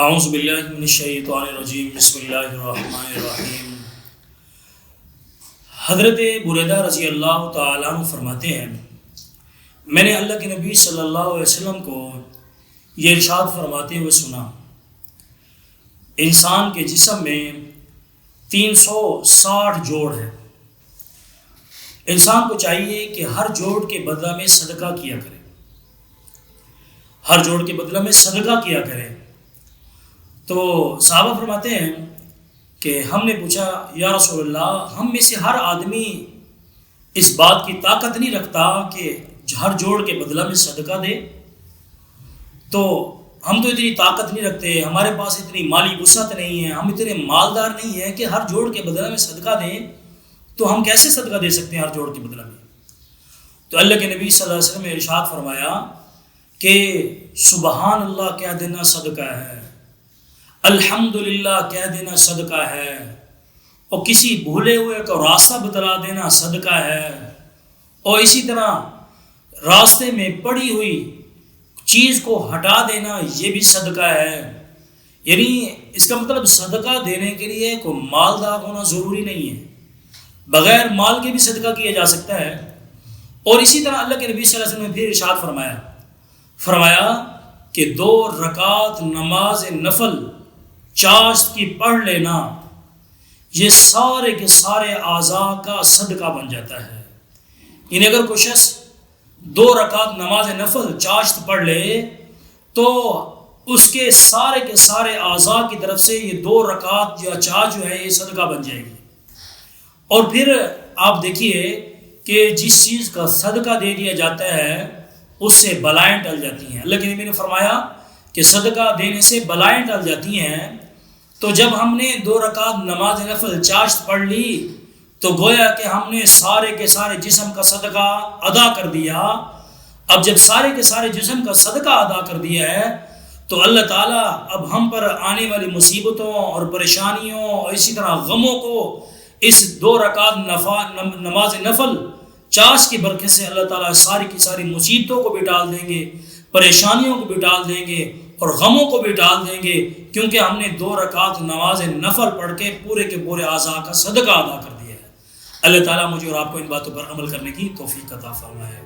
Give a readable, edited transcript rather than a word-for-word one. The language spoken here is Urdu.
اعوذ باللہ من الشیطان الرجیم بسم اللہ الرحمن الرحیم۔ حضرت بریدہ رضی اللہ تعالیٰ عنہ فرماتے ہیں، میں نے اللہ کے نبی صلی اللہ علیہ وسلم کو یہ ارشاد فرماتے ہوئے سنا، انسان کے جسم میں 360 جوڑ ہیں، انسان کو چاہیے کہ ہر جوڑ کے بدلہ میں صدقہ کیا کرے، ہر جوڑ کے بدلہ میں صدقہ کیا کرے۔ تو صحابہ فرماتے ہیں کہ ہم نے پوچھا یا رسول اللہ، ہم میں سے ہر آدمی اس بات کی طاقت نہیں رکھتا کہ ہر جوڑ کے بدلہ میں صدقہ دے، تو ہم تو اتنی طاقت نہیں رکھتے، ہمارے پاس اتنی مالی وسعت نہیں ہے، ہم اتنے مالدار نہیں ہیں کہ ہر جوڑ کے بدلہ میں صدقہ دیں، تو ہم کیسے صدقہ دے سکتے ہیں ہر جوڑ کے بدلہ میں؟ تو اللہ کے نبی صلی اللہ علیہ وسلم نے ارشاد فرمایا کہ سبحان اللہ کہہ دینا صدقہ ہے، الحمدللہ کہہ دینا صدقہ ہے، اور کسی بھولے ہوئے کو راستہ بتلا دینا صدقہ ہے، اور اسی طرح راستے میں پڑی ہوئی چیز کو ہٹا دینا یہ بھی صدقہ ہے۔ یعنی اس کا مطلب صدقہ دینے کے لیے کوئی مالدار ہونا ضروری نہیں ہے، بغیر مال کے بھی صدقہ کیا جا سکتا ہے۔ اور اسی طرح اللہ کے نبی صلی اللہ علیہ وسلم نے پھر ارشاد فرمایا کہ 2 رکعت نماز نفل چاشت کی پڑھ لینا یہ سارے کے سارے اعضاء کا صدقہ بن جاتا ہے۔ یعنی اگر کوئی شخص 2 رکعت نماز نفل چاشت پڑھ لے تو اس کے سارے اعضاء کی طرف سے یہ 2 رکعت یا چاشت جو ہے یہ صدقہ بن جائے گی۔ اور پھر آپ دیکھیے کہ جس چیز کا صدقہ دے دیا جاتا ہے اس سے بلائیں ٹل جاتی ہیں۔ اللہ کے نبی نے فرمایا کہ صدقہ دینے سے بلائیں ٹل جاتی ہیں۔ تو جب ہم نے 2 رکعت نماز نفل چاشت پڑھ لی تو گویا کہ ہم نے سارے کے سارے جسم کا صدقہ ادا کر دیا۔ اب جب سارے کے سارے جسم کا صدقہ ادا کر دیا ہے تو اللہ تعالیٰ اب ہم پر آنے والی مصیبتوں اور پریشانیوں اور اسی طرح غموں کو اس 2 رکعت نماز نفل چاشت کی برکت سے اللہ تعالیٰ ساری کی ساری مصیبتوں کو بھی ٹال دیں گے، پریشانیوں کو بھی ٹال دیں گے اور غموں کو بھی ٹال دیں گے، کیونکہ ہم نے 2 رکعت نماز نفل پڑھ کے پورے کے پورے اعضاء کا صدقہ ادا کر دیا ہے۔ اللہ تعالیٰ مجھے اور آپ کو ان باتوں پر عمل کرنے کی توفیق عطا فرمائے۔